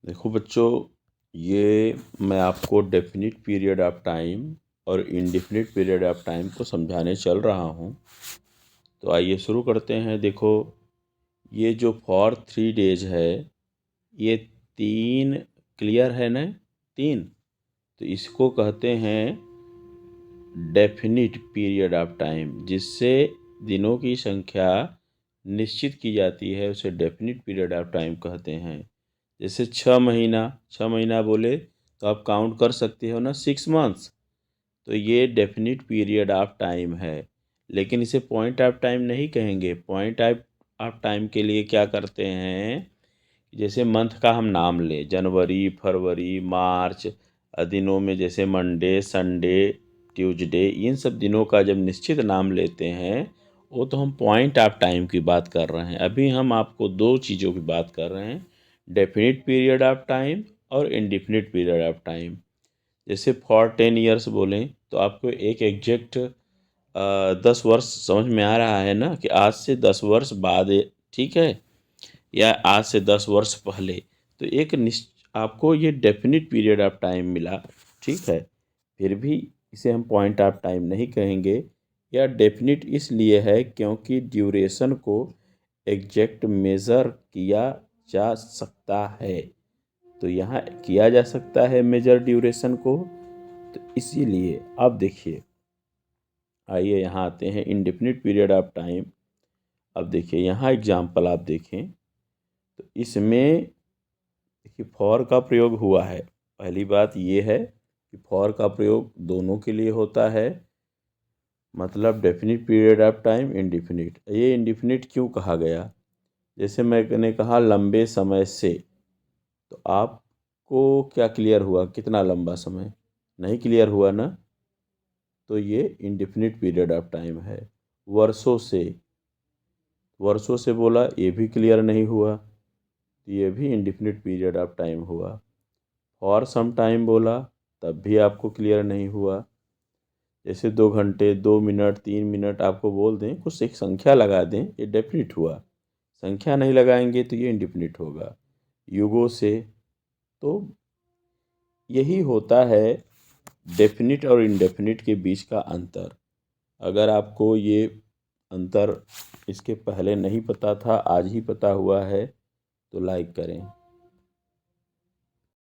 देखो बच्चों, ये मैं आपको डेफिनिट पीरियड ऑफ टाइम और इंडेफिनिट पीरियड ऑफ टाइम को समझाने चल रहा हूँ। तो आइए शुरू करते हैं। देखो, ये जो फॉर 3 डेज है, ये 3 क्लियर है ना, 3। तो इसको कहते हैं डेफिनिट पीरियड ऑफ टाइम। जिससे दिनों की संख्या निश्चित की जाती है उसे डेफिनिट पीरियड ऑफ टाइम कहते हैं। जैसे 6 महीना बोले तो आप काउंट कर सकते हो ना, 6 मंथ्स। तो ये डेफिनिट पीरियड ऑफ टाइम है। लेकिन इसे पॉइंट ऑफ टाइम नहीं कहेंगे। पॉइंट ऑफ टाइम के लिए क्या करते हैं, जैसे मंथ का हम नाम ले, जनवरी, फरवरी, मार्च, दिनों में जैसे मंडे, संडे, ट्यूसडे, इन सब दिनों का जब निश्चित नाम लेते हैं वो तो हम पॉइंट ऑफ टाइम की बात कर रहे हैं। अभी हम आपको 2 चीज़ों की बात कर रहे हैं, डेफिनिट पीरियड ऑफ टाइम और इनडिफिनिट पीरियड ऑफ टाइम। जैसे फॉर 10 ईयर्स बोलें तो आपको एक एग्जैक्ट 10 वर्ष समझ में आ रहा है ना, कि आज से 10 वर्ष बाद, ठीक है, या आज से 10 वर्ष पहले। तो एक आपको ये डेफिनिट पीरियड ऑफ टाइम मिला, ठीक है। फिर भी इसे हम पॉइंट ऑफ टाइम नहीं कहेंगे। या डेफिनिट इसलिए है क्योंकि ड्यूरेशन को एग्जैक्ट मेज़र किया जा सकता है। तो यहाँ किया जा सकता है मेजर ड्यूरेशन को, तो इसीलिए आप देखिए। आइए यहाँ आते हैं इंडेफिनिट पीरियड ऑफ टाइम। अब देखिए यहाँ एग्जाम्पल आप देखें तो इसमें देखिए फॉर का प्रयोग हुआ है। पहली बात ये है कि फॉर का प्रयोग दोनों के लिए होता है, मतलब definite period of time, indefinite. ये इंडेफिनिट क्यों कहा गया, जैसे मैंने कहा लंबे समय से, तो आपको क्या क्लियर हुआ, कितना लंबा समय? नहीं क्लियर हुआ ना, तो ये इंडेफिनिट पीरियड ऑफ टाइम है। वर्षों से, वर्षों से बोला, ये भी क्लियर नहीं हुआ, तो ये भी इंडेफिनिट पीरियड ऑफ टाइम हुआ। फॉर सम टाइम बोला, तब भी आपको क्लियर नहीं हुआ। जैसे 2 घंटे, 2 मिनट, 3 मिनट आपको बोल दें, कुछ एक संख्या लगा दें, ये डेफिनिट हुआ। संख्या नहीं लगाएंगे तो ये इंडेफिनिट होगा। युगों से, तो यही होता है डेफिनिट और इंडेफिनिट के बीच का अंतर। अगर आपको ये अंतर इसके पहले नहीं पता था, आज ही पता हुआ है, तो लाइक करें।